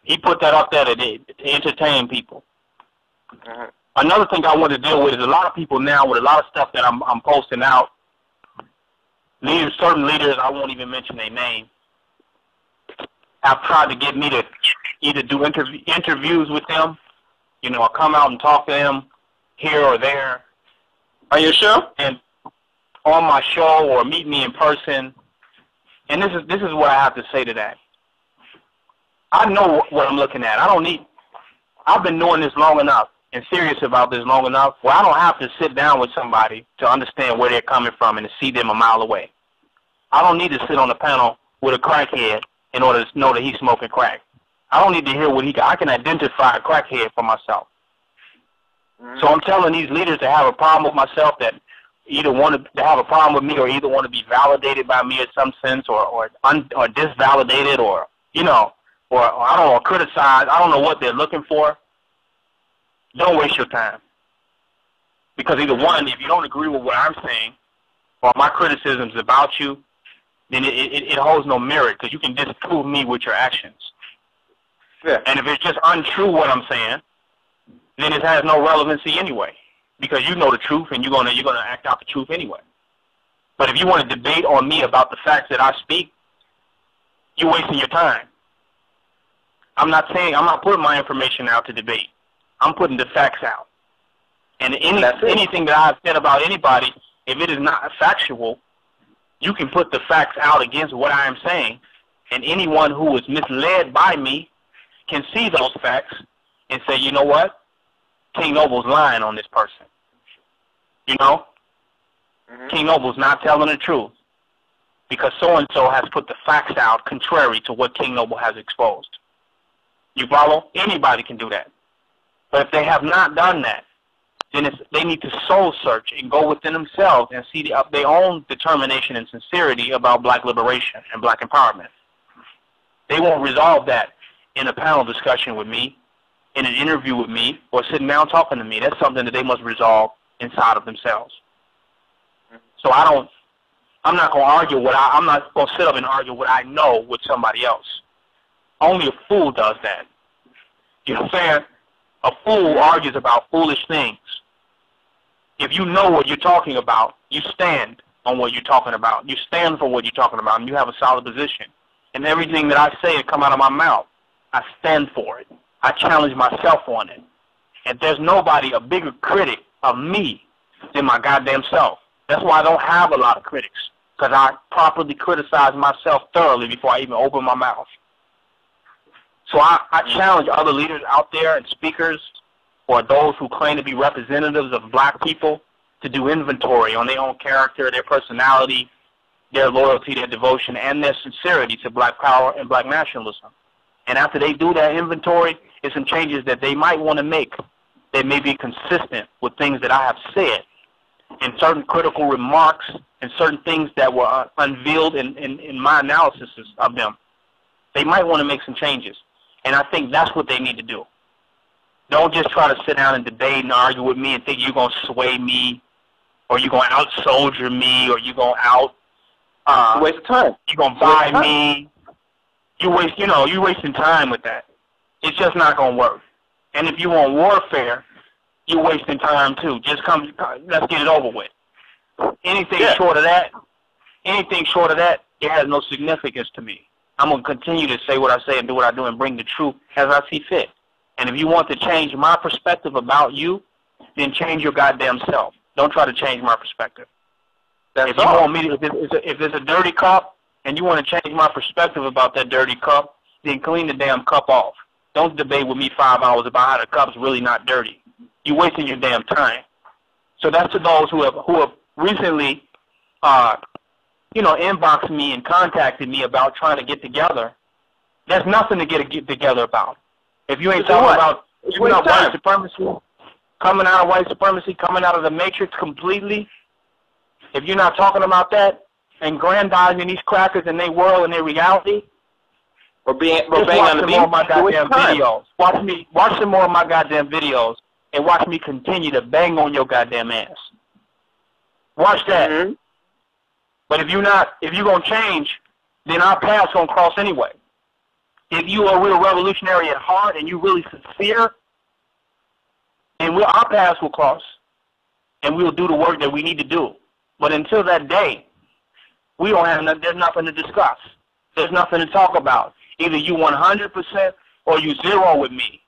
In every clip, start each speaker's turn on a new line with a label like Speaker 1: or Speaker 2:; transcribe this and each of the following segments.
Speaker 1: He put that up there to entertain people. Another thing I want to deal with is a lot of people now with a lot of stuff that I'm posting out. Certain leaders, I won't even mention their name, have tried to get me to either do interviews with them, you know, or come out and talk to them here or there.
Speaker 2: On your show?
Speaker 1: And on my show, or meet me in person. And this is what I have to say to that. I know what I'm looking at. I've been doing this long enough and serious about this long enough where I don't have to sit down with somebody to understand where they're coming from and to see them a mile away. I don't need to sit on a panel with a crackhead in order to know that he's smoking crack. I don't need to hear what he got. I can identify a crackhead for myself. So I'm telling these leaders to have a problem with myself, that either want to have a problem with me or either want to be validated by me in some sense, or disvalidated, or, you know, or I don't know, criticized. I don't know what they're looking for. Don't waste your time. Because either one, if you don't agree with what I'm saying or my criticisms about you, then it holds no merit, because you can disprove me with your actions.
Speaker 2: Yeah.
Speaker 1: And if it's just untrue what I'm saying, then it has no relevancy anyway, because you know the truth and you're gonna act out the truth anyway. But if you want to debate on me about the facts that I speak, you're wasting your time. I'm not putting my information out to debate. I'm putting the facts out. And anything that I've said about anybody, if it is not factual, you can put the facts out against what I am saying, and anyone who is misled by me can see those facts and say, you know what? King Noble's lying on this person. You know? King Noble's not telling the truth, because so-and-so has put the facts out contrary to what King Noble has exposed. You follow? Anybody can do that. But if they have not done that, then they need to soul search and go within themselves and see their own determination and sincerity about black liberation and black empowerment. They won't resolve that in a panel discussion with me, in an interview with me, or sitting down talking to me. That's something that they must resolve inside of themselves. So I'm not going to argue I'm not going to sit up and argue what I know with somebody else. Only a fool does that. You know what I'm saying? A fool argues about foolish things. If you know what you're talking about, you stand on what you're talking about. You stand for what you're talking about, and you have a solid position. And everything that I say that come out of my mouth, I stand for it. I challenge myself on it. And there's nobody a bigger critic of me than my goddamn self. That's why I don't have a lot of critics, because I properly criticize myself thoroughly before I even open my mouth. So I challenge other leaders out there and speakers, or those who claim to be representatives of black people, to do inventory on their own character, their personality, their loyalty, their devotion, and their sincerity to black power and black nationalism. And after they do that inventory, there's some changes that they might want to make that may be consistent with things that I have said, and certain critical remarks and certain things that were unveiled in my analysis of them. They might want to make some changes. And I think that's what they need to do. Don't just try to sit down and debate and argue with me and think you're going to sway me, or you're going to out-soldier me, or you're going to
Speaker 2: waste of time.
Speaker 1: You're going to buy me. You're wasting time with that. It's just not going to work. And if you want warfare, you're wasting time too. Just let's get it over with. Anything short of that, it has no significance to me. I'm going to continue to say what I say and do what I do and bring the truth as I see fit. And if you want to change my perspective about you, then change your goddamn self. Don't try to change my perspective. If it's a dirty cup and you want to change my perspective about that dirty cup, then clean the damn cup off. Don't debate with me 5 hours about how the cup's really not dirty. You're wasting your damn time. So that's to those who have recently inboxed me and contacted me about trying to get together. There's nothing to get together about. If you ain't talking about white supremacy, coming out of white supremacy, coming out of the matrix completely, if you're not talking about that and grandizing these crackers and their world and their reality,
Speaker 2: or being
Speaker 1: watch some more of my goddamn videos. Watch some more of my goddamn videos, and watch me continue to bang on your goddamn ass. Watch that. Mm-hmm. But if you're gonna change, then our paths gonna cross anyway. If you are a real revolutionary at heart and you're really sincere, and our paths will cross, and we'll do the work that we need to do. But until that day, we don't have. There's nothing to discuss. There's nothing to talk about. Either you 100% or you 0 with me.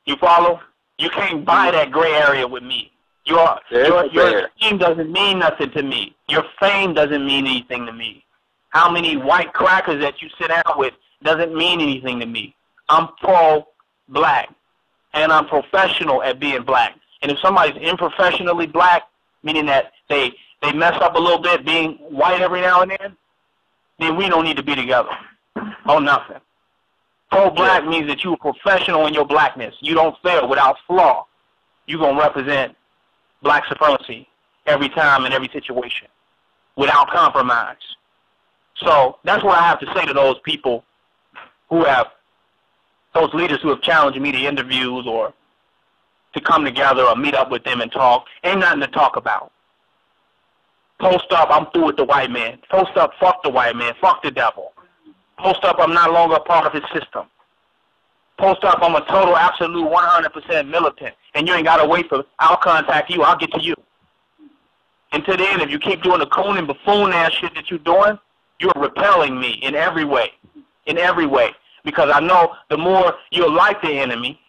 Speaker 1: You follow? You can't buy that gray area with me. Your fame doesn't mean nothing to me. Your fame doesn't mean anything to me. How many white crackers that you sit down with doesn't mean anything to me. I'm pro-black, and I'm professional at being black. And if somebody's unprofessionally black, meaning that they mess up a little bit being white every now and then we don't need to be together. Oh, nothing. Pro-black means that you're professional in your blackness. You don't fail without flaw. You're going to represent black supremacy every time in every situation without compromise. So that's what I have to say to those people those leaders who have challenged me to interviews or to come together or meet up with them and talk. Ain't nothing to talk about. Post up, I'm through with the white man. Post up, fuck the white man, fuck the devil. Post up, I'm no longer a part of his system. Post up, I'm a total, absolute, 100% militant. And you ain't got to wait for, I'll contact you, I'll get to you. Until then, if you keep doing the coon and buffoon-ass shit that you're doing, you're repelling me in every way. In every way. Because I know the more you're like the enemy,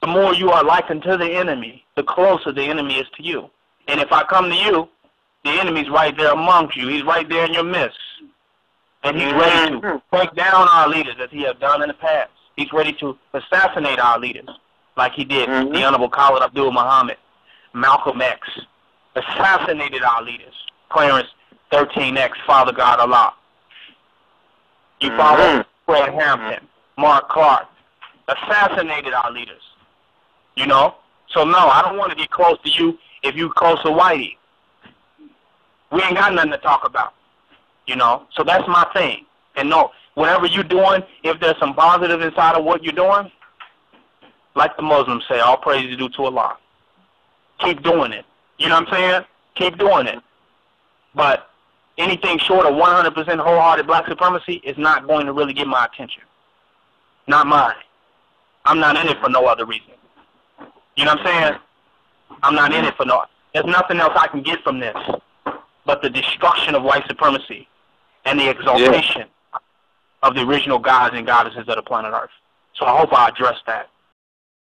Speaker 1: the more you are likened to the enemy, the closer the enemy is to you. And if I come to you, the enemy's right there amongst you. He's right there in your midst. And he's ready to break down our leaders as he has done in the past. He's ready to assassinate our leaders like he did the Honorable Khalid Abdul Muhammad, Malcolm X. Assassinated our leaders. Clarence 13X, Father God Allah. You follow? Fred Hampton, Mark Clark. Assassinated our leaders. You know? So no, I don't want to get close to you if you close to Whitey. We ain't got nothing to talk about. You know? So that's my thing. And no, whatever you're doing, if there's some positive inside of what you're doing, like the Muslims say, all praise is due to Allah. Keep doing it. You know what I'm saying? Keep doing it. But anything short of 100% wholehearted black supremacy is not going to really get my attention. Not mine. I'm not in it for no other reason. You know what I'm saying? I'm not in it for no. There's nothing else I can get from this but the destruction of white supremacy and the exaltation of the original gods and goddesses of the planet Earth. So I hope I addressed that.